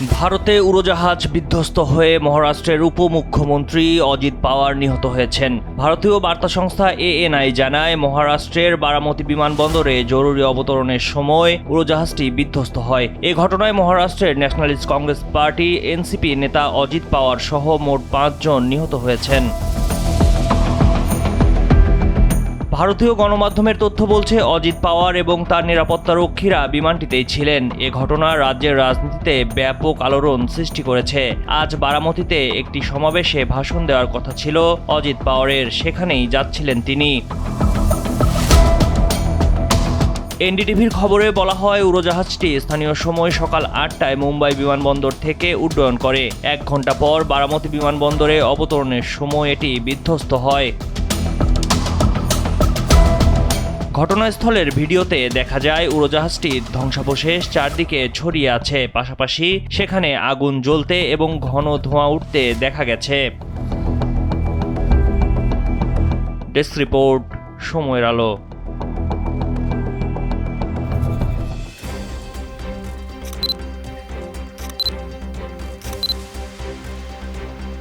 ভারতে উড়োজাহাজ বিধ্বস্ত হয়ে মহারাষ্ট্রের উপমুখ্যমন্ত্রী অজিত পাওয়ার নিহত হয়েছেন। ভারতীয় বার্তা সংস্থা ANI জানায়, মহারাষ্ট্রের বারামতি বিমানবন্দরে জরুরি অবতরণের সময় উড়োজাহাজটি বিধ্বস্ত হয়। এ ঘটনায় মহারাষ্ট্রের ন্যাশনালিস্ট কংগ্রেস পার্টি NCP নেতা অজিত পাওয়ার সহ মোট 5 জন নিহত হয়েছেন। ভারতীয় গণমাধ্যমের তথ্য বলছে, অজিত পাওয়ার এবং তার নিরাপত্তারক্ষীরা বিমানটিতেই ছিলেন। এ ঘটনা রাজ্যের রাজনীতিতে ব্যাপক আলোড়ন সৃষ্টি করেছে। আজ বারামতিতে একটি সমাবেশে ভাষণ দেওয়ার কথা ছিল অজিত পাওয়ারের, সেখানেই যাচ্ছিলেন তিনি। NDTVর খবরে বলা হয়, উড়োজাহাজটি স্থানীয় সময় সকাল 8টায় মুম্বাই বিমানবন্দর থেকে উড্ডয়ন করে। 1 ঘন্টা পর বারামতি বিমানবন্দরে অবতরণের সময় এটি বিধ্বস্ত হয়। ঘটনাস্থলের ভিডিওতে দেখা যায়, উড়োজাহাজটির ধ্বংসাবশেষ চারদিকে ছড়িয়ে আছে, পাশাপাশি সেখানে আগুন জ্বলতে এবং ঘন ধোঁয়া উঠতে দেখা গেছে। ডেস্ক রিপোর্ট, সময়ের আলো।